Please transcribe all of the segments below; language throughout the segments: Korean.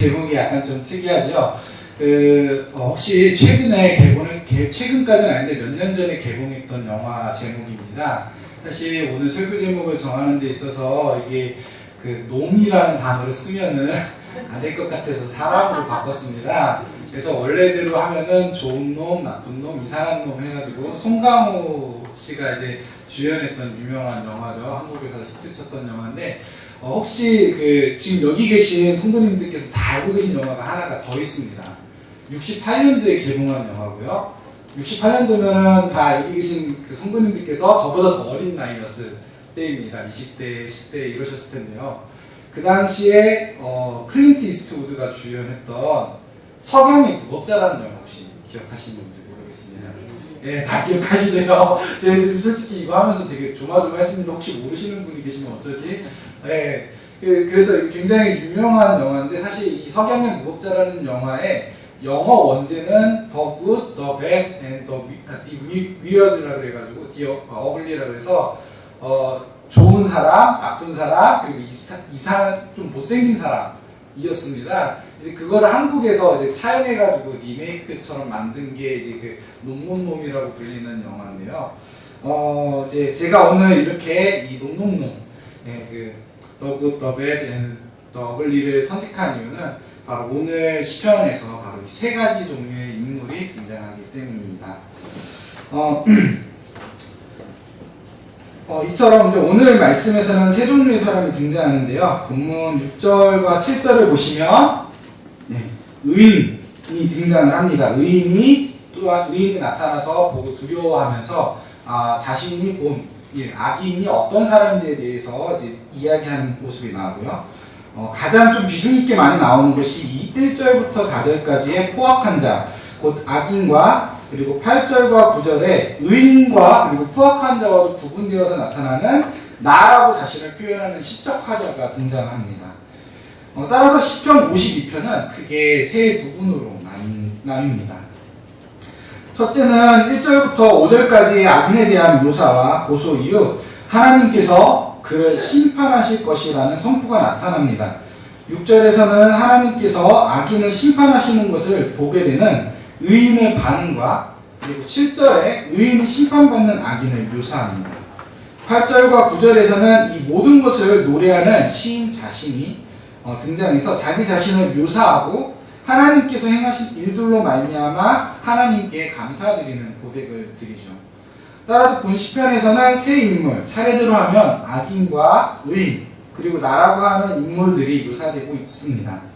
제목이 약간 좀 특이하죠. 혹시 최근까지는 아닌데 몇 년 전에 개봉했던 영화 제목입니다. 사실 오늘 설교 제목을 정하는 데 있어서 이게 놈이라는 단어를 쓰면은 안 될 것 같아서 사람으로 바꿨습니다. 그래서 원래대로 하면은 좋은 놈, 나쁜 놈, 이상한 놈 해가지고 송강호 씨가 이제 주연했던 유명한 영화죠. 한국에서 히트쳤던 영화인데 혹시 지금 여기 계신 성도님들께서 다 알고 계신 영화가 하나가 더 있습니다. 68년도에 개봉한 영화고요. 68년도면은 다 여기 계신 성도님들께서 저보다 더 어린 나이였을 때입니다. 20대, 10대 이러셨을 텐데요. 그 당시에 클린트 이스트우드가 주연했던 석양의 무법자라는 영화 혹시 기억하시는지 모르겠습니다. 예, 다 기억하시네요. 제가 솔직히 이거 하면서 되게 조마조마했습니다. 혹시 모르시는 분이 계시면 어쩌지? 예, 그래서 굉장히 유명한 영화인데 사실 이 석양의 무법자라는 영화의 영어 원제는 The Good, The Bad and The Weird라 그래가지고 The Ugly라 그래서 좋은 사람, 나쁜 사람, 그리고 이상한 좀 못생긴 사람이었습니다. 이제 그거를 한국에서 이제 차용해가지고 리메이크처럼 만든 게 이제 놈놈놈이라고 불리는 영화인데요. 이제 제가 오늘 이렇게 이 놈놈놈, The Good, The Bad and The Ugly를 선택한 이유는 바로 오늘 시편에서 바로 이 세 가지 종류의 인물이 등장하기 때문입니다. 이처럼 이제 오늘 말씀에서는 세 종류의 사람이 등장하는데요. 본문 6절과 7절을 보시면 의인이 등장을 합니다. 의인이 나타나서 보고 두려워하면서 자신이 본 악인이 어떤 사람인지에 대해서 이제 이야기하는 모습이 나오고요. 가장 좀 비중 있게 많이 나오는 것이 1절부터 4절까지의 포악한 자, 곧 악인과 그리고 8절과 9절에 의인과 그리고 포악한 자와 구분되어서 나타나는 나라고 자신을 표현하는 시적 화자가 등장합니다. 따라서 시편 52편은 크게 세 부분으로 나뉩니다. 첫째는 1절부터 5절까지의 악인에 대한 묘사와 고소 이후 하나님께서 그를 심판하실 것이라는 선포가 나타납니다. 6절에서는 하나님께서 악인을 심판하시는 것을 보게 되는 의인의 반응과 그리고 7절에 의인이 심판받는 악인을 묘사합니다. 8절과 9절에서는 이 모든 것을 노래하는 시인 자신이 등장해서 자기 자신을 묘사하고 하나님께서 행하신 일들로 말미암아 하나님께 감사드리는 고백을 드리죠. 따라서 본 시편에서는 세 인물, 차례대로 하면 악인과 의인, 그리고 나라고 하는 인물들이 묘사되고 있습니다.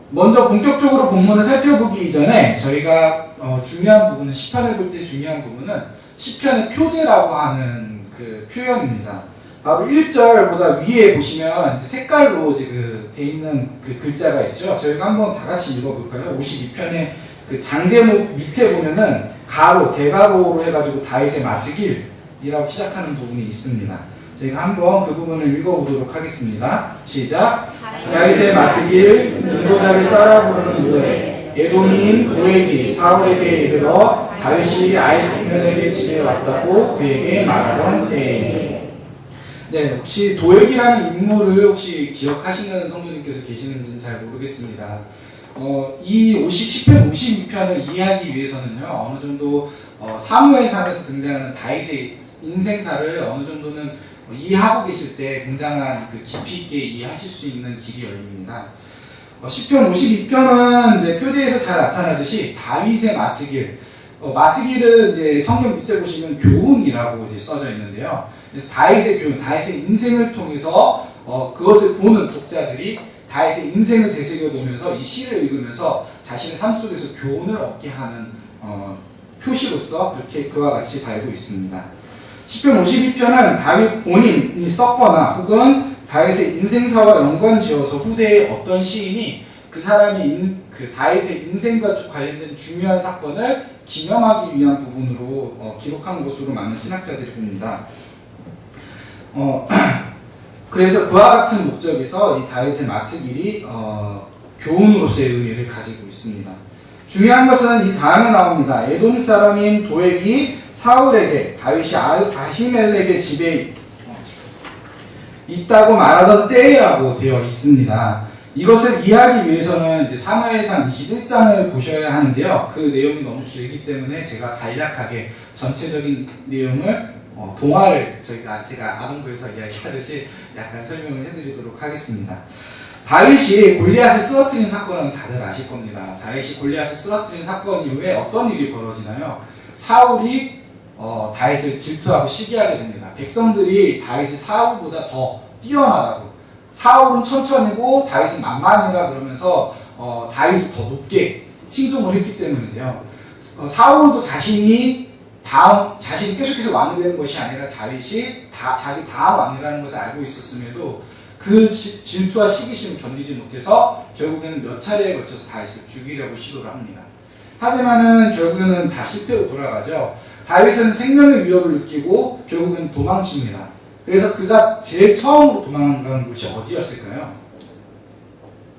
먼저 본격적으로 본문을 살펴보기 이전에 저희가 중요한 부분은 시편을 볼 때 중요한 부분은 시편의 표제라고 하는 그 표현입니다. 바로 1절보다 위에 보시면 이제 색깔로 이제 돼 있는 그 글자가 있죠. 저희가 한번 다 같이 읽어볼까요? 52편의 그 장제목 밑에 보면은 가로, 대가로로 해가지고 다윗의 마스길이라고 시작하는 부분이 있습니다. 저희가 한번 그 부분을 읽어보도록 하겠습니다. 시작. 다윗의 마스길, 인도자를 따라 부르는 노래. 에돔인 도액이 사울에게 이르러 다윗이 아히멜렉의 집에 왔다고 그에게 말하던 때에. 네, 혹시 도액이라는 인물을 혹시 기억하시는 성도님께서 계시는지는 잘 모르겠습니다. 이 시편 52편을 이해하기 위해서는요, 어느 정도 사무엘상에서 등장하는 다윗의 인생사를 어느 정도는 이해하고 계실 때 굉장한 깊이 있게 이해하실 수 있는 길이 열립니다. 시편 52편은 이제 표제에서 잘 나타나듯이 다윗의 마스길, 마스길은 이제 성경 밑에 보시면 교훈이라고 이제 써져 있는데요. 그래서 다윗의 교훈, 다윗의 인생을 통해서 그것을 보는 독자들이 다윗의 인생을 되새겨보면서 이 시를 읽으면서 자신의 삶 속에서 교훈을 얻게 하는 표시로서 그렇게 그와 같이 달고 있습니다. 시편 52편은 다윗 본인이 썼거나 혹은 다윗의 인생사와 연관지어서 후대에 어떤 시인이 그 사람이 다윗의 인생과 관련된 중요한 사건을 기념하기 위한 부분으로 기록한 것으로 많은 신학자들이 봅니다. 그래서 그와 같은 목적에서 이 다윗의 마스길이 교훈으로서의 의미를 가지고 있습니다. 중요한 것은 이 다음에 나옵니다. 에돔 사람인 도액이 사울에게 다윗이 아히멜렉의 집에 있다고 말하던 때라고 되어 있습니다. 이것을 이해하기 위해서는 이제 사무엘상 21장을 보셔야 하는데요. 그 내용이 너무 길기 때문에 제가 간략하게 전체적인 내용을 동화를 제가 아동부에서 이야기하듯이 약간 설명을 해드리도록 하겠습니다. 다윗이 골리앗을 쓰러뜨린 사건은 다들 아실 겁니다. 다윗이 골리앗을 쓰러뜨린 사건 이후에 어떤 일이 벌어지나요? 사울이 다윗을 질투하고 시기하게 됩니다. 백성들이 다윗이 사울보다 더 뛰어나다고, 사울은 천천히고 다윗은 만만이라 그러면서 다윗을 더 높게 칭송을 했기 때문인데요. 사울도 자신이 계속해서 왕이 되는 것이 아니라 다윗이 자기 다음 왕이라는 것을 알고 있었음에도 그 질투와 시기심을 견디지 못해서 결국에는 몇 차례에 걸쳐서 다윗을 죽이려고 시도를 합니다. 하지만은 결국에는 다 실패로 돌아가죠. 다윗은 생명의 위협을 느끼고 결국은 도망칩니다. 그래서 그가 제일 처음으로 도망간 곳이 어디였을까요?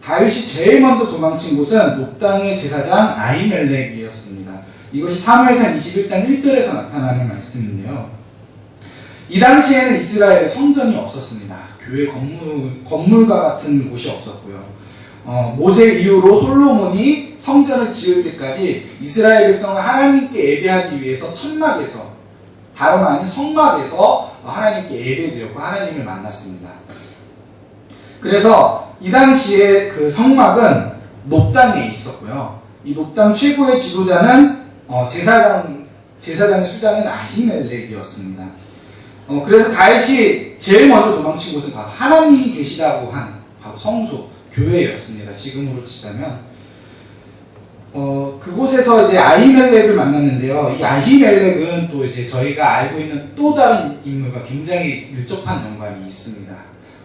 다윗이 제일 먼저 도망친 곳은 높당의 제사장 아히멜렉이었습니다. 이것이 사무엘상 21장 1절에서 나타나는 말씀인데요. 이 당시에는 이스라엘에 성전이 없었습니다. 교회 건물과 같은 곳이 없었고요. 모세 이후로 솔로몬이 성전을 지을 때까지 이스라엘 백성은 하나님께 예배하기 위해서 천막에서, 다름 아닌 성막에서 하나님께 예배드렸고 하나님을 만났습니다. 그래서 이 당시에 그 성막은 높당에 있었고요. 이 높당 최고의 지도자는 제사장의 수장인 아히멜렉이었습니다. 그래서 다윗이 제일 먼저 도망친 곳은 바로 하나님이 계시다고 하는 바로 성소, 교회였습니다. 지금으로 치자면. 그곳에서 이제 아히멜렉을 만났는데요. 이 아히멜렉은 또 이제 저희가 알고 있는 또 다른 인물과 굉장히 밀접한 연관이 있습니다.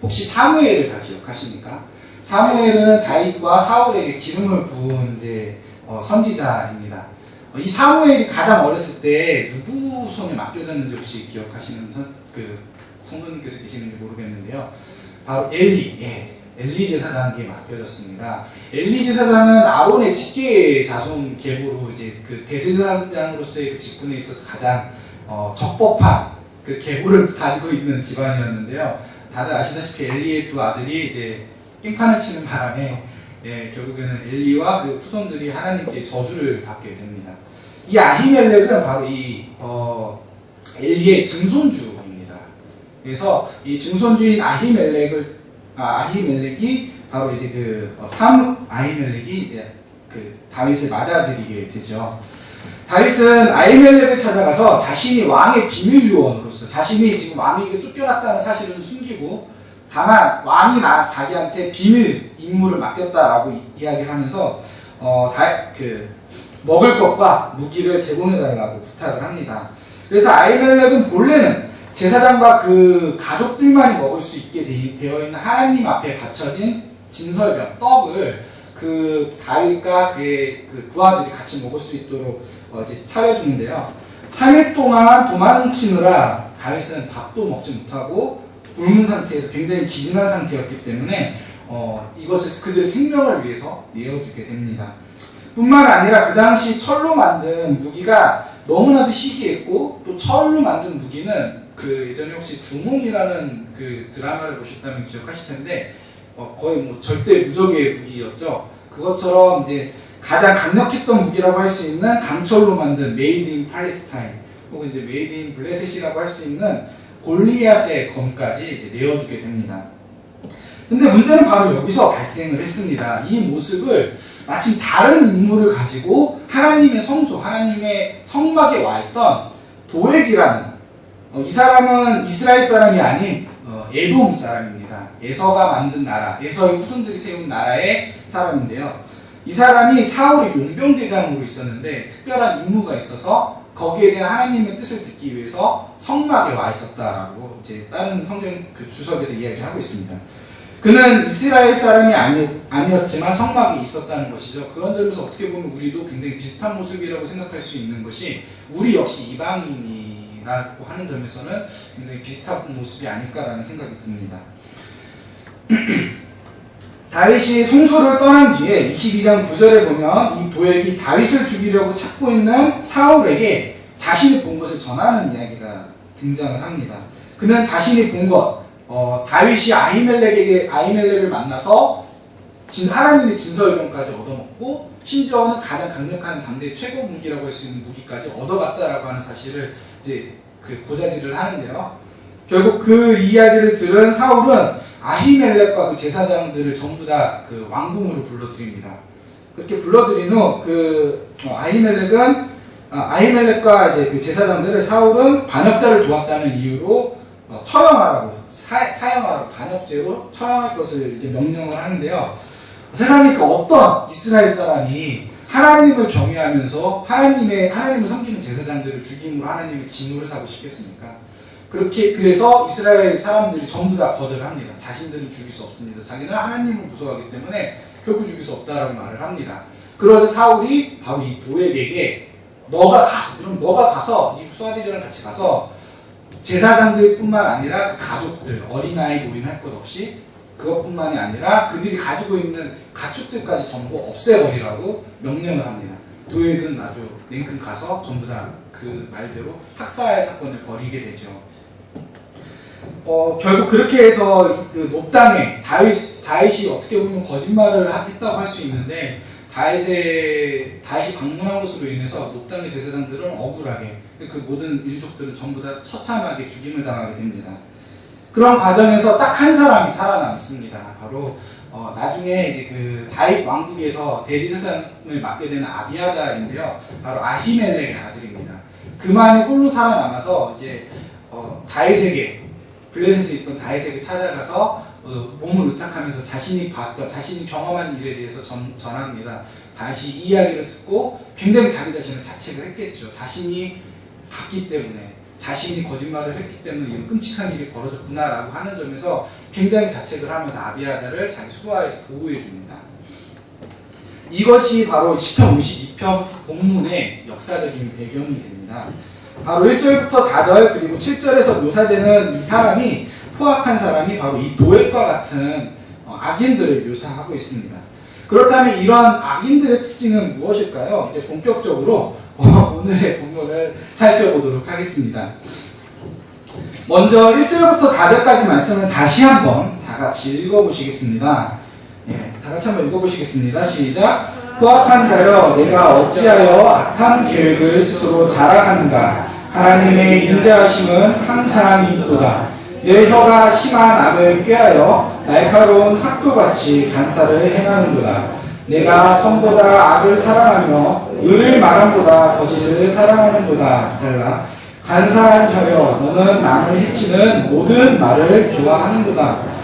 혹시 사무엘을 다 기억하십니까? 사무엘은 다윗과 사울에게 기름을 부은 이제 선지자입니다. 이 사무엘이 가장 어렸을 때 누구 손에 맡겨졌는지 혹시 기억하시는 성도님께서 계시는지 모르겠는데요. 바로 엘리 제사장에게 맡겨졌습니다. 엘리 제사장은 아론의 직계 자손 계보로 이제 그 대제사장으로서의 그 직분에 있어서 가장 적법한 그 계보를 가지고 있는 집안이었는데요. 다들 아시다시피 엘리의 두 아들이 이제 깽판을 치는 바람에 결국에는 엘리와 그 후손들이 하나님께 저주를 받게 됩니다. 이 아히멜렉은 바로 이 엘리의 증손주입니다. 그래서 이 증손주인 아히멜렉이 바로 이제 아히멜렉이 이제 그 다윗을 맞아들이게 되죠. 다윗은 아히멜렉을 찾아가서 자신이 왕의 비밀 요원으로서, 자신이 지금 왕에게 쫓겨났다는 사실을 숨기고 다만 왕이 자기한테 비밀 임무를 맡겼다라고 이야기하면서 먹을 것과 무기를 제공해달라고 부탁을 합니다. 그래서 아히멜렉은 본래는 제사장과 그 가족들만이 먹을 수 있게 되어 있는 하나님 앞에 바쳐진 진설병, 떡을 그 다윗과 그의 그 부하들이 같이 먹을 수 있도록 이제 차려주는데요. 3일 동안 도망치느라 다윗은 밥도 먹지 못하고 굶은 상태에서 굉장히 기진한 상태였기 때문에 이것을 그들의 생명을 위해서 내어주게 됩니다. 뿐만 아니라 그 당시 철로 만든 무기가 너무나도 희귀했고, 또 철로 만든 무기는 그 예전에 혹시 주몽이라는 그 드라마를 보셨다면 기억하실 텐데 거의 절대 무적의 무기였죠. 그것처럼 이제 가장 강력했던 무기라고 할 수 있는 강철로 만든 메이드 인 팔레스타인 혹은 이제 메이드 인 블레셋이라고 할 수 있는 골리앗의 검까지 이제 내어주게 됩니다. 근데 문제는 바로 여기서 발생을 했습니다. 이 모습을 마침 다른 인물을 가지고 하나님의 성소, 하나님의 성막에 와 있던 도액이라는 이 사람은 이스라엘 사람이 아닌 에돔 사람입니다. 에서가 만든 나라, 에서의 후손들이 세운 나라의 사람인데요. 이 사람이 사울의 용병대장으로 있었는데 특별한 임무가 있어서 거기에 대한 하나님의 뜻을 듣기 위해서 성막에 와 있었다라고 이제 다른 성경 그 주석에서 이야기하고 있습니다. 그는 이스라엘 사람이 아니었지만 성막에 있었다는 것이죠. 그런 점에서 어떻게 보면 우리도 굉장히 비슷한 모습이라고 생각할 수 있는 것이, 우리 역시 이방인이라고 하는 점에서는 굉장히 비슷한 모습이 아닐까라는 생각이 듭니다. 다윗이 성소를 떠난 뒤에 22장 9절에 보면 이 도액이 다윗을 죽이려고 찾고 있는 사울에게 자신이 본 것을 전하는 이야기가 등장을 합니다. 그는 자신이 본 것, 다윗이 아히멜렉을 만나서 하나님의 진서유령까지 얻어먹고 심지어는 가장 강력한 당대의 최고 무기라고 할 수 있는 무기까지 얻어갔다라고 하는 사실을 이제 그 고자질을 하는데요. 결국 그 이야기를 들은 사울은 아히멜렉과 그 제사장들을 전부 다 그 왕궁으로 불러들입니다. 그렇게 불러들인 후 그 아히멜렉과 이제 그 제사장들을 사울은 반역자를 도왔다는 이유로 처형하라고 사형하라고 반역죄로 처형할 것을 이제 명령을 하는데요. 세상에 그 어떤 이스라엘 사람이 하나님을 경외하면서 하나님을 섬기는 제사장들을 죽임으로 하나님의 진노를 사고 싶겠습니까? 그래서 이스라엘 사람들이 전부 다 거절합니다. 자신들은 죽일 수 없습니다. 자기는 하나님을 무서워하기 때문에 결코 죽일 수 없다라고 말을 합니다. 그러자 사울이 바로 이 도액에게 너가 가서 이 수아들이랑 같이 가서 제사장들 뿐만 아니라 그 가족들, 어린아이 노인할 것 없이 그것뿐만이 아니라 그들이 가지고 있는 가축들까지 전부 없애버리라고 명령을 합니다. 도액은 아주 냉큼 가서 전부 다 그 말대로 학살 사건을 벌이게 되죠. 결국 그렇게 해서 그 높당에 다윗이 어떻게 보면 거짓말을 했다고 할 수 있는데 다윗이 방문한 것으로 인해서 높당의 제사장들은 억울하게 그 모든 일족들은 전부 다 처참하게 죽임을 당하게 됩니다. 그런 과정에서 딱 한 사람이 살아남습니다. 바로 나중에 이제 그 다윗 왕국에서 대제사장을 맡게 되는 아비아달인데요. 바로 아히멜렉의 아들입니다. 그만이 홀로 살아남아서 이제 다윗에게 블레셋에 있던 다윗에게 찾아가서 몸을 의탁하면서 자신이 경험한 일에 대해서 전합니다. 다윗이 이 이야기를 듣고 굉장히 자기 자신을 자책을 했겠죠. 자신이 봤기 때문에, 자신이 거짓말을 했기 때문에 이런 끔찍한 일이 벌어졌구나라고 하는 점에서 굉장히 자책을 하면서 아비아달을 자기 수하에서 보호해 줍니다. 이것이 바로 시편 52편 본문의 역사적인 배경이 됩니다. 바로 1절부터 4절 그리고 7절에서 묘사되는 이 사람이 포악한 사람이 바로 이 도액과 같은 악인들을 묘사하고 있습니다. 그렇다면 이러한 악인들의 특징은 무엇일까요? 이제 본격적으로 오늘의 본문을 살펴보도록 하겠습니다. 먼저 1절부터 4절까지 말씀을 다시 한번 다 같이 읽어보시겠습니다. 다 같이 한번 읽어보시겠습니다. 시작. 포악한 자여, 내가 어찌하여 악한 계획을 스스로 자랑하는가? 하나님의 인자하심은 항상 있도다. 내 혀가 심한 악을 꾀하여 날카로운 삭도같이 간사를 행하는도다. 내가 선보다 악을 사랑하며 의를 말함보다 거짓을 사랑하는도다. 셀라. 간사한 혀여, 너는 남을 해치는 모든 말을 좋아하는도다.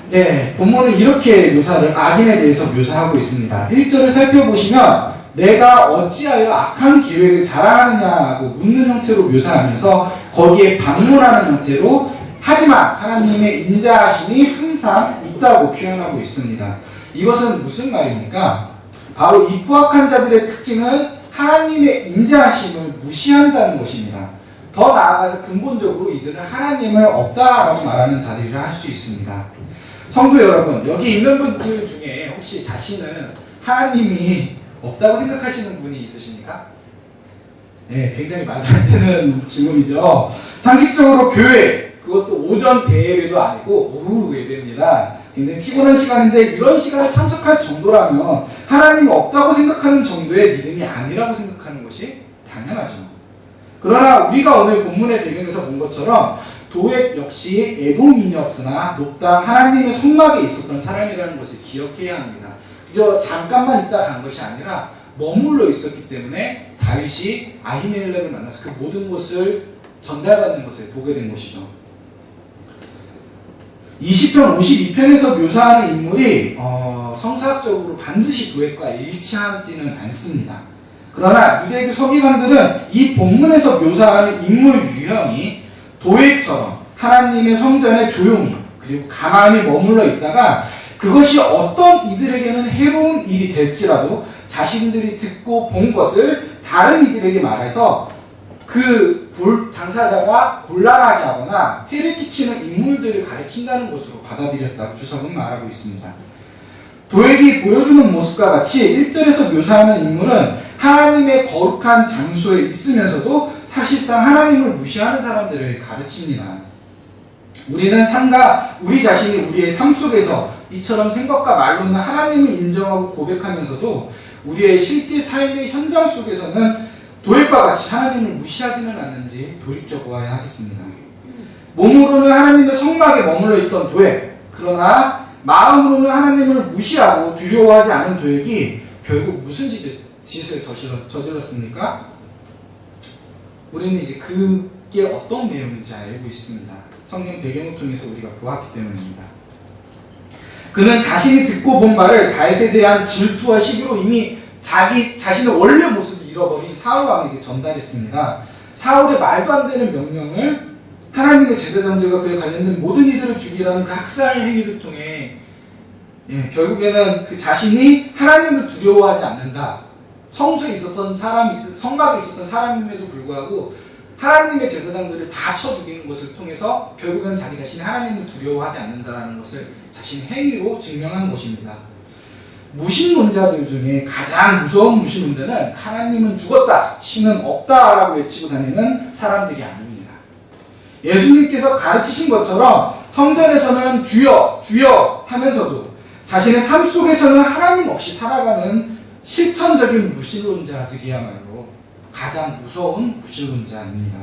네, 본문은 이렇게 악인에 대해서 묘사하고 있습니다. 1절을 살펴보시면 내가 어찌하여 악한 계획을 자랑하느냐고 묻는 형태로 묘사하면서 거기에 반문하는 형태로 하지만 하나님의 인자하심이 항상 있다고 표현하고 있습니다. 이것은 무슨 말입니까? 바로 이 포악한 자들의 특징은 하나님의 인자하심을 무시한다는 것입니다. 더 나아가서 근본적으로 이들은 하나님을 없다라고 말하는 자들이라 할 수 있습니다. 성도 여러분, 여기 있는 분들 중에 혹시 자신은 하나님이 없다고 생각하시는 분이 있으십니까? 네, 굉장히 말도 안 되는 질문이죠. 상식적으로 교회, 그것도 오전 대예배도 아니고 오후 예배입니다. 굉장히 피곤한 시간인데 이런 시간에 참석할 정도라면 하나님이 없다고 생각하는 정도의 믿음이 아니라고 생각하는 것이 당연하죠. 그러나 우리가 오늘 본문의 배경에서 본 것처럼 도액 역시 에돔인이었으나 높당 하나님의 성막에 있었던 사람이라는 것을 기억해야 합니다. 그저 잠깐만 있다 간 것이 아니라 머물러 있었기 때문에 다윗이 아히멜렉을 만나서 그 모든 것을 전달받는 것을 보게 된 것이죠. 20편 52편에서 묘사하는 인물이 성사학적으로 반드시 도액과 일치하지는 않습니다. 그러나 유대교 서기관들은 이 본문에서 묘사하는 인물 유형이 도액처럼 하나님의 성전에 조용히 그리고 가만히 머물러 있다가 그것이 어떤 이들에게는 해로운 일이 될지라도 자신들이 듣고 본 것을 다른 이들에게 말해서 그 당사자가 곤란하게 하거나 해를 끼치는 인물들을 가리킨다는 것으로 받아들였다고 주석은 말하고 있습니다. 도액이 보여주는 모습과 같이 1절에서 묘사하는 인물은 하나님의 거룩한 장소에 있으면서도 사실상 하나님을 무시하는 사람들을 가르칩니다. 우리는 우리 자신이 우리의 삶 속에서 이처럼 생각과 말로는 하나님을 인정하고 고백하면서도 우리의 실제 삶의 현장 속에서는 도액과 같이 하나님을 무시하지는 않는지 돌이켜보아야 하겠습니다. 몸으로는 하나님의 성막에 머물러 있던 도액, 그러나 마음으로는 하나님을 무시하고 두려워하지 않은 도액이 결국 무슨 짓을 저질렀습니까? 우리는 이제 그게 어떤 내용인지 알고 있습니다. 성경 배경을 통해서 우리가 보았기 때문입니다. 그는 자신이 듣고 본 바를 다윗에 대한 질투와 시기로 이미 자신의 원래 모습을 잃어버린 사울 왕에게 전달했습니다. 사울의 말도 안 되는 명령을 하나님의 제사장들과 그에 관련된 모든 이들을 죽이라는 그 학살 행위를 통해 결국에는 그 자신이 하나님을 두려워하지 않는다. 성막에 있었던 사람임에도 불구하고 하나님의 제사장들을 다 쳐 죽이는 것을 통해서 결국은 자기 자신이 하나님을 두려워하지 않는다는 것을 자신의 행위로 증명한 것입니다. 무신론자들 중에 가장 무서운 무신론자는 하나님은 죽었다, 신은 없다라고 외치고 다니는 사람들이 아닙니다. 예수님께서 가르치신 것처럼 성전에서는 주여 주여 하면서도 자신의 삶 속에서는 하나님 없이 살아가는 실천적인 무신론자들이야말로 가장 무서운 무신론자입니다.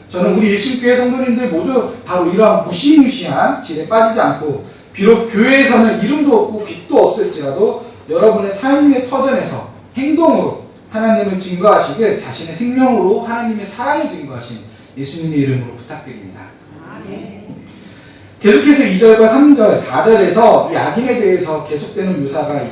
저는 우리 일심교회 성도님들 모두 바로 이러한 무시무시한 질에 빠지지 않고 비록 교회에서는 이름도 없고 빛도 없을지라도 여러분의 삶의 터전에서 행동으로 하나님을 증거하시길 자신의 생명으로 하나님의 사랑을 증거하신 예수님의 이름으로 부탁드립니다. 계속해서 2절과 3절, 4절에서 이 악인에 대해서 계속되는 묘사가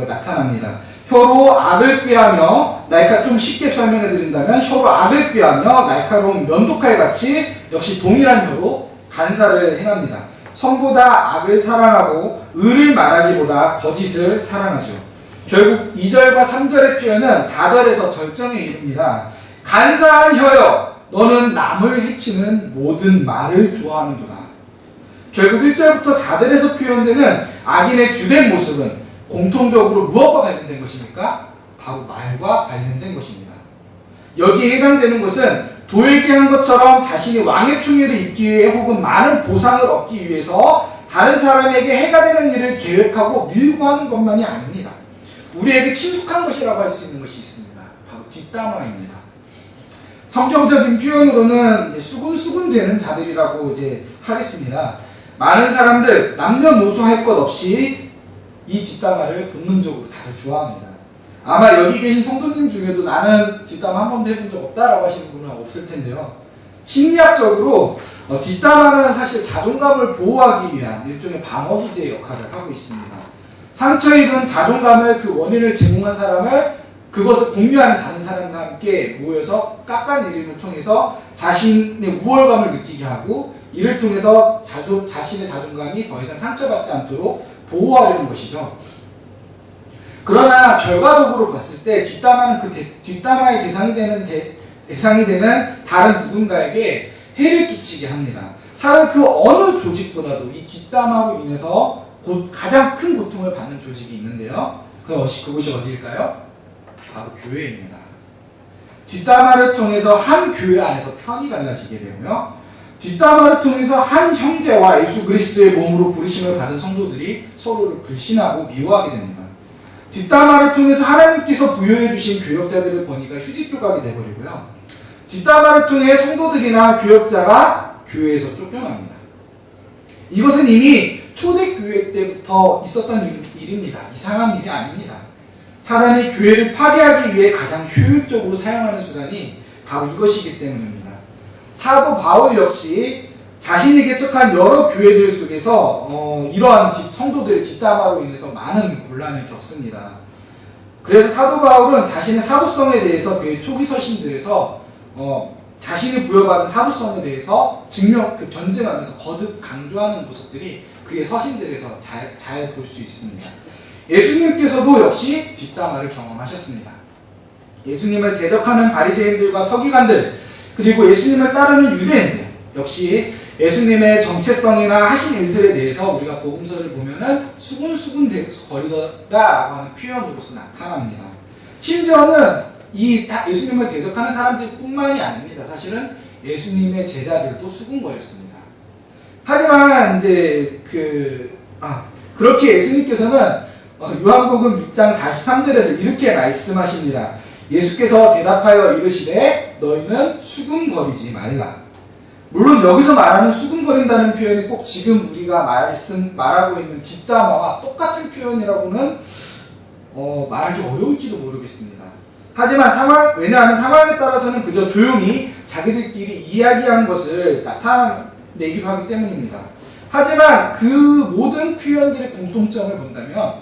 나타납니다. 혀로 악을 꾀하며 좀 쉽게 설명해 드린다면 혀로 악을 꾀하며 날카로운 면도칼같이 역시 동일한 혀로 간사를 행합니다. 성보다 악을 사랑하고 의를 말하기보다 거짓을 사랑하죠. 결국 2절과 3절의 표현은 4절에서 절정에 이릅니다. 간사한 혀여, 너는 남을 해치는 모든 말을 좋아하는도다. 결국 1절부터 4절에서 표현되는 악인의 주된 모습은 공통적으로 무엇과 관련된 것입니까? 바로 말과 관련된 것입니다. 여기에 해당되는 것은 도에게 한 것처럼 자신이 왕의 총애를 입기 위해 혹은 많은 보상을 얻기 위해서 다른 사람에게 해가 되는 일을 계획하고 밀고 하는 것만이 아닙니다. 우리에게 친숙한 것이라고 할 수 있는 것이 있습니다. 바로 뒷담화입니다. 성경적인 표현으로는 이제 수군수군 되는 자들이라고 이제 하겠습니다. 많은 사람들 남녀노소 할 것 없이 이 뒷담화를 본능적으로 다들 좋아합니다. 아마 여기 계신 성도님 중에도 나는 뒷담화 한 번도 해본 적 없다라고 하시는 분은 없을 텐데요. 심리학적으로 뒷담화는 사실 자존감을 보호하기 위한 일종의 방어기제 역할을 하고 있습니다. 상처 입은 자존감을 그 원인을 제공한 사람을 그것을 공유하는 다른 사람과 함께 모여서 깎아내림을 통해서 자신의 우월감을 느끼게 하고 이를 통해서 자신의 자존감이 더 이상 상처받지 않도록 보호하려는 것이죠. 그러나 결과적으로 봤을 때 뒷담화는 뒷담화의 대상이 되는 다른 누군가에게 해를 끼치게 합니다. 사회 그 어느 조직보다도 이 뒷담화로 인해서 가장 큰 고통을 받는 조직이 있는데요. 그것이 어디일까요? 바로 교회입니다. 뒷담화를 통해서 한 교회 안에서 편이 갈라지게 되고요. 뒷담화를 통해서 한 형제와 예수 그리스도의 몸으로 부르심을 받은 성도들이 서로를 불신하고 미워하게 됩니다. 뒷담화를 통해서 하나님께서 부여해 주신 교역자들의 권위가 휴지 조각이 되어버리고요. 뒷담화를 통해 성도들이나 교역자가 교회에서 쫓겨납니다. 이것은 이미 초대교회 때부터 있었던 일입니다. 이상한 일이 아닙니다. 사단이 교회를 파괴하기 위해 가장 효율적으로 사용하는 수단이 바로 이것이기 때문입니다. 사도 바울 역시 자신이 개척한 여러 교회들 속에서 이러한 성도들의 뒷담화로 인해서 많은 곤란을 겪습니다. 그래서 사도 바울은 자신의 사도성에 대해서 교회 초기 서신들에서 자신이 부여받은 사도성에 대해서 변증하면서 거듭 강조하는 모습들이 그의 서신들에서 잘 볼 수 있습니다. 예수님께서도 역시 뒷담화를 경험하셨습니다. 예수님을 대적하는 바리새인들과 서기관들 그리고 예수님을 따르는 유대인들 역시 예수님의 정체성이나 하신 일들에 대해서 우리가 복음서를 보면은 수군수군 거리더라라고 하는 표현으로서 나타납니다. 심지어는 이 예수님을 대적하는 사람들뿐만이 아닙니다. 사실은 예수님의 제자들도 수군거렸습니다. 하지만 이제 그렇게 예수님께서는 요한복음 6장 43절에서 이렇게 말씀하십니다. 예수께서 대답하여 이르시되 너희는 수군거리지 말라. 물론 여기서 말하는 수군거린다는 표현이 꼭 지금 우리가 말하고 있는 뒷담화와 똑같은 표현이라고는 말하기 어려울지도 모르겠습니다. 하지만 왜냐하면 상황에 따라서는 그저 조용히 자기들끼리 이야기한 것을 나타내기도 하기 때문입니다. 하지만 그 모든 표현들의 공통점을 본다면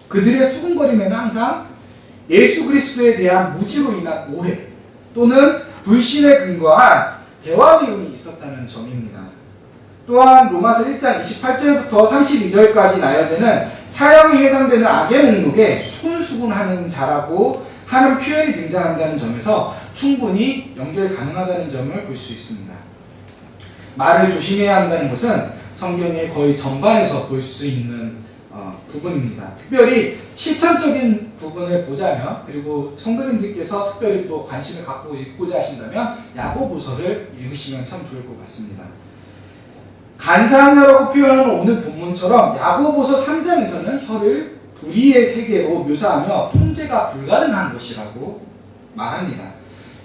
그들의 수군거림에는 항상 예수 그리스도에 대한 무지로 인한 오해 또는 불신에 근거한 대화 내용이 있었다는 점입니다. 또한 로마서 1장 28절부터 32절까지 나열되는 사형에 해당되는 악의 목록에 수군수군하는 자라고 하는 표현이 등장한다는 점에서 충분히 연결 가능하다는 점을 볼 수 있습니다. 말을 조심해야 한다는 것은 성경의 거의 전반에서 볼 수 있는 부분입니다. 특별히 실천적인 부분을 보자면, 그리고 성도님들께서 특별히 또 관심을 갖고 읽고자 하신다면 야고보서를 읽으시면 참 좋을 것 같습니다. 간사하며라고 표현하는 오늘 본문처럼 야고보서 3장에서는 혀를 불의의 세계로 묘사하며 통제가 불가능한 것이라고 말합니다.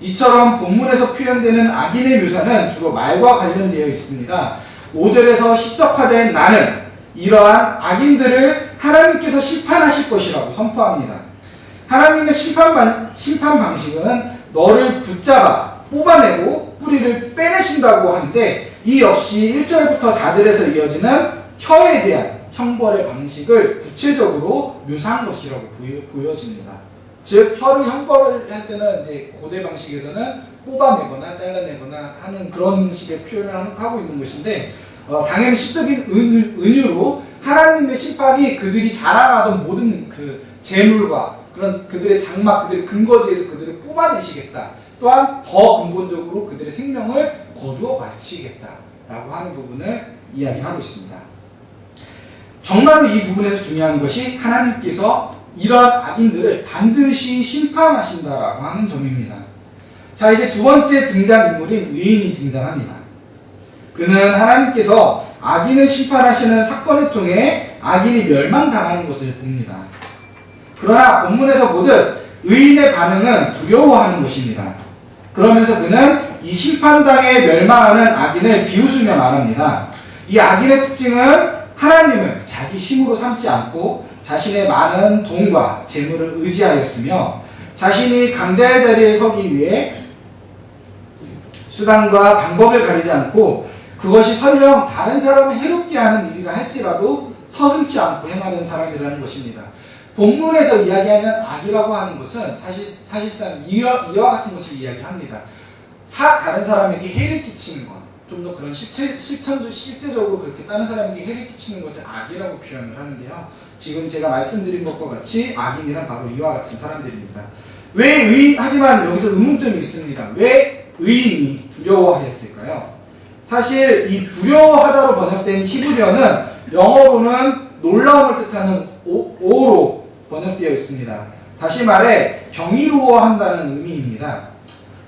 이처럼 본문에서 표현되는 악인의 묘사는 주로 말과 관련되어 있습니다. 5절에서 시적화자인 나는 이러한 악인들을 하나님께서 심판하실 것이라고 선포합니다. 하나님의 심판 방식은 너를 붙잡아 뽑아내고 뿌리를 빼내신다고 하는데, 이 역시 1절부터 4절에서 이어지는 혀에 대한 형벌의 방식을 구체적으로 묘사한 것이라고 보여집니다. 즉 혀를 형벌을 할 때는 이제 고대 방식에서는 뽑아내거나 잘라내거나 하는 그런 식의 표현을 하고 있는 것인데, 당연히 시적인 은유로 하나님의 심판이 그들이 자랑하던 모든 그 재물과 그런 그들의 장막, 그들의 근거지에서 그들을 뽑아내시겠다. 또한 더 근본적으로 그들의 생명을 거두어 가시겠다라고 하는 부분을 이야기하고 있습니다. 정말로 이 부분에서 중요한 것이 하나님께서 이러한 악인들을 반드시 심판하신다라고 하는 점입니다. 자, 이제 두 번째 등장인물인 의인이 등장합니다. 그는 하나님께서 악인을 심판하시는 사건을 통해 악인이 멸망당하는 것을 봅니다. 그러나 본문에서 보듯 의인의 반응은 두려워하는 것입니다. 그러면서 그는 이 심판당에 멸망하는 악인을 비웃으며 말합니다. 이 악인의 특징은 하나님을 자기 힘으로 삼지 않고 자신의 많은 돈과 재물을 의지하였으며, 자신이 강자의 자리에 서기 위해 수단과 방법을 가리지 않고 그것이 설령 다른 사람을 해롭게 하는 일이라 할지라도 서슴지 않고 행하는 사람이라는 것입니다. 본문에서 이야기하는 악이라고 하는 것은 사실상 이와 같은 것을 이야기합니다. 다른 사람에게 해를 끼치는 것, 좀 더 그런 실제적으로 그렇게 다른 사람에게 해를 끼치는 것을 악이라고 표현을 하는데요. 지금 제가 말씀드린 것과 같이 악인이란 바로 이와 같은 사람들입니다. 하지만 여기서 의문점이 있습니다. 왜 의인이 두려워하였을까요? 사실 이 두려워하다로 번역된 히브리어는 영어로는 놀라움을 뜻하는 오로 번역되어 있습니다. 다시 말해 경이로워한다는 의미입니다.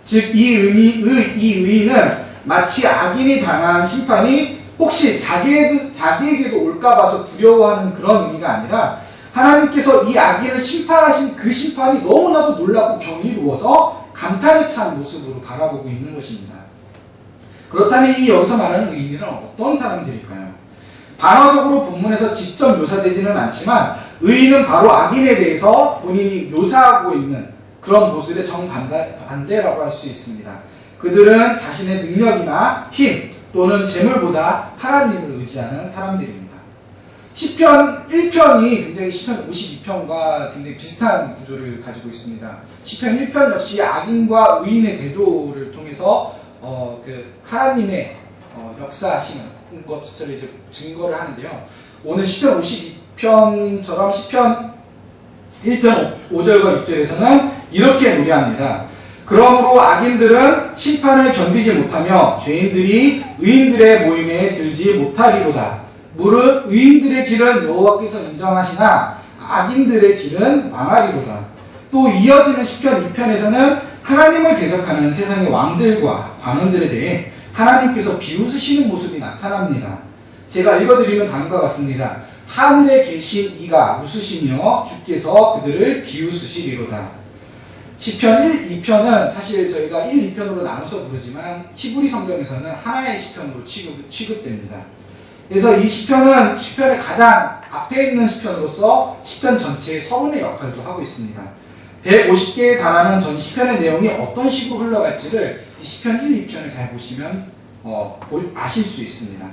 즉 이 의인은 마치 악인이 당한 심판이 혹시 자기에게도 올까 봐서 두려워하는 그런 의미가 아니라, 하나님께서 이 악인을 심판하신 그 심판이 너무나도 놀랍고 경이로워서 감탄에 찬 모습으로 바라보고 있는 것입니다. 그렇다면 이 여기서 말하는 의인은 어떤 사람들일까요? 반어적으로 본문에서 직접 묘사되지는 않지만 의인은 바로 악인에 대해서 본인이 묘사하고 있는 그런 모습의 정반대라고 할 수 있습니다. 그들은 자신의 능력이나 힘 또는 재물보다 하나님을 의지하는 사람들입니다. 시편 1편이 굉장히 시편 52편과 굉장히 비슷한 구조를 가지고 있습니다. 시편 1편 역시 악인과 의인의 대조를 통해서 하나님의 역사하시는 것을 이제 증거를 하는데요. 오늘 시편 52편처럼 시편 1편 5절과 6절에서는 이렇게 노래합니다. 그러므로 악인들은 심판을 견디지 못하며 죄인들이 의인들의 모임에 들지 못하리로다. 무릇 의인들의 길은 여호와께서 인정하시나 악인들의 길은 망하리로다. 또 이어지는 시편 2편에서는 하나님을 대적하는 세상의 왕들과 관원들에 대해 하나님께서 비웃으시는 모습이 나타납니다. 제가 읽어드리면 다음과 같습니다. 하늘에 계신 이가 웃으시며 주께서 그들을 비웃으시리로다. 시편 1, 2편은 사실 저희가 1, 2편으로 나눠서 부르지만 히브리 성경에서는 하나의 시편으로 취급됩니다. 그래서 이 시편은 시편의 가장 앞에 있는 시편으로서 시편 전체의 서론의 역할도 하고 있습니다. 150개에 달하는 전 시편의 내용이 어떤 식으로 흘러갈지를 이 시편 1, 2편을 잘 보시면 아실 수 있습니다.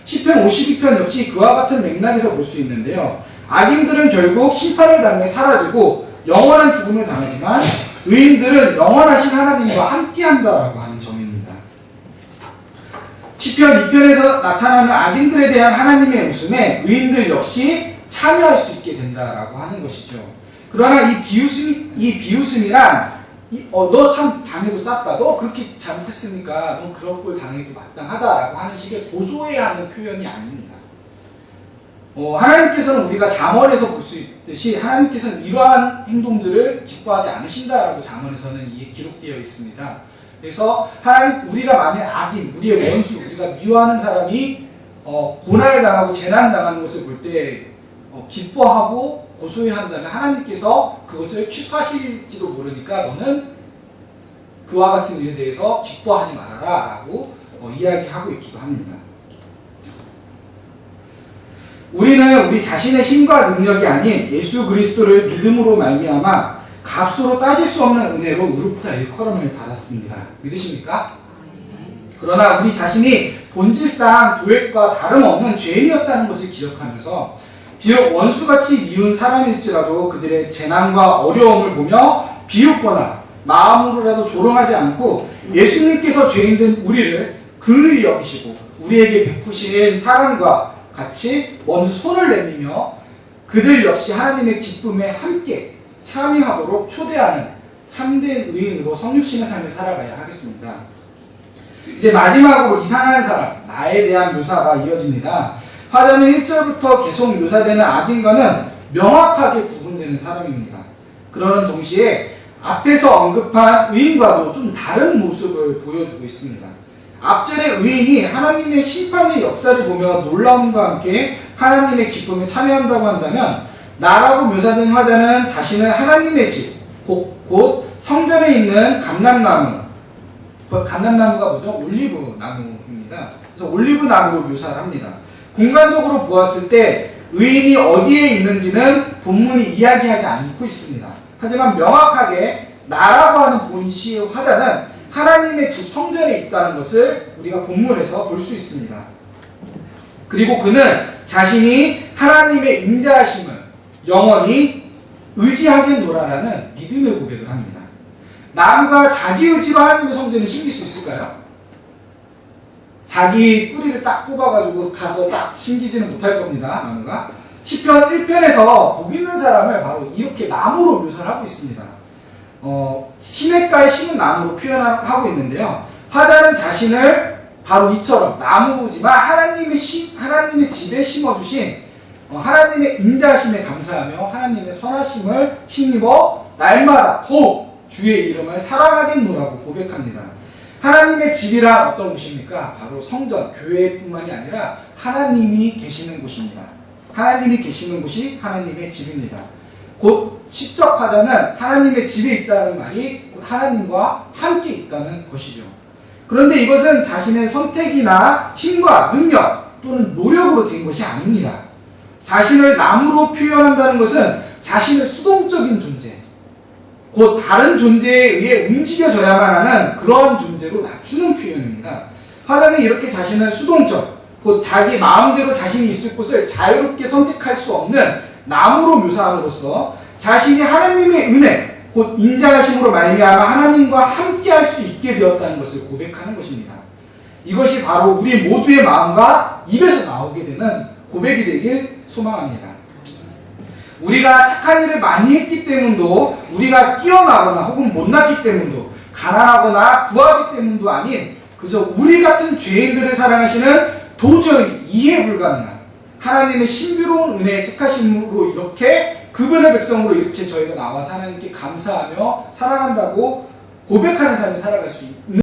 시편 52편 역시 그와 같은 맥락에서 볼 수 있는데요. 악인들은 결국 심판을 당해 사라지고 영원한 죽음을 당하지만 의인들은 영원하신 하나님과 함께한다라고 하는 점입니다. 시편 2편에서 나타나는 악인들에 대한 하나님의 웃음에 의인들 역시 참여할 수 있게 된다라고 하는 것이죠. 그러나 이 비웃음이란 너 참 당해도 쌌다. 너 그렇게 잘못했으니까 너 그런 꼴 당해도 마땅하다라고 하는 식의 고소해야 하는 표현이 아닙니다. 하나님께서는 우리가 잠언에서 볼 수 있듯이 하나님께서는 이러한 행동들을 기뻐하지 않으신다라고 잠언에서는 기록되어 있습니다. 그래서 하나님, 우리가 만약 악인, 우리의 원수, 우리가 미워하는 사람이 고난을 당하고 재난 당하는 것을 볼 때 기뻐하고 고소해한다면 하나님께서 그것을 취소하실지도 모르니까 너는 그와 같은 일에 대해서 기뻐하지 말아라 라고 이야기하고 있기도 합니다. 우리는 우리 자신의 힘과 능력이 아닌 예수 그리스도를 믿음으로 말미암아 값으로 따질 수 없는 은혜로 의롭다 일컬음을 받았습니다. 믿으십니까? 그러나 우리 자신이 본질상 도액과 다름없는 죄인이었다는 것을 기억하면서 비록 원수같이 미운 사람일지라도 그들의 재난과 어려움을 보며 비웃거나 마음으로라도 조롱하지 않고 예수님께서 죄인된 우리를 긍휼히 여기시고 우리에게 베푸신 사랑과 같이 먼저 손을 내밀며 그들 역시 하나님의 기쁨에 함께 참여하도록 초대하는 참된 의인으로 성육신의 삶을 살아가야 하겠습니다. 이제 마지막으로 이상한 사람, 나에 대한 묘사가 이어집니다. 화자는 1절부터 계속 묘사되는 악인과는 명확하게 구분되는 사람입니다. 그러는 동시에 앞에서 언급한 의인과도 좀 다른 모습을 보여주고 있습니다. 앞절의 의인이 하나님의 심판의 역사를 보며 놀라움과 함께 하나님의 기쁨에 참여한다고 한다면 나라고 묘사된 화자는 자신을 하나님의 집, 곧 성전에 있는 감람나무가 뭐죠? 올리브 나무입니다. 그래서 올리브 나무로 묘사를 합니다. 공간적으로 보았을 때 의인이 어디에 있는지는 본문이 이야기하지 않고 있습니다. 하지만 명확하게 나라고 하는 본시의 화자는 하나님의 집 성전에 있다는 것을 우리가 본문에서 볼 수 있습니다. 그리고 그는 자신이 하나님의 인자하심을 영원히 의지하겠노라라는 믿음의 고백을 합니다. 나무가 자기 의지로 하나님의 성전을 심길 수 있을까요? 자기 뿌리를 딱 뽑아가지고 가서 딱 심기지는 못할 겁니다. 나무가. 시편 1편에서 복 있는 사람을 바로 이렇게 나무로 묘사를 하고 있습니다. 시냇가에 심은 나무로 표현하고 있는데요. 화자는 자신을 바로 이처럼 나무지만 하나님의 집에 심어주신 하나님의 인자하심에 감사하며 하나님의 선하심을 힘입어 날마다 더욱 주의 이름을 사랑하겠노라고 고백합니다. 하나님의 집이란 어떤 곳입니까? 바로 성전, 교회뿐만이 아니라 하나님이 계시는 곳입니다. 하나님이 계시는 곳이 하나님의 집입니다. 곧 시적 화자는 하나님의 집에 있다는 말이 곧 하나님과 함께 있다는 것이죠. 그런데 이것은 자신의 선택이나 힘과 능력 또는 노력으로 된 것이 아닙니다. 자신을 나무로 표현한다는 것은 자신의 수동적인 존재, 곧 다른 존재에 의해 움직여져야만 하는 그러한 존재로 낮추는 표현입니다. 화자는 이렇게 자신을 수동적, 곧 자기 마음대로 자신이 있을 곳을 자유롭게 선택할 수 없는 나무로 묘사함으로써 자신이 하나님의 은혜, 곧 인자하심으로 말미암아 하나님과 함께할 수 있게 되었다는 것을 고백하는 것입니다. 이것이 바로 우리 모두의 마음과 입에서 나오게 되는 고백이 되길 소망합니다. 우리가 착한 일을 많이 했기 때문도, 우리가 뛰어나거나 혹은 못났기 때문도, 가난하거나 부하기 때문도 아닌 그저 우리 같은 죄인들을 사랑하시는 도저히 이해 불가능한 하나님의 신비로운 은혜의 택하심으로 이렇게 그분의 백성으로 이렇게 저희가 나와서 하나님께 감사하며 사랑한다고 고백하는 삶을 살아갈 수 있는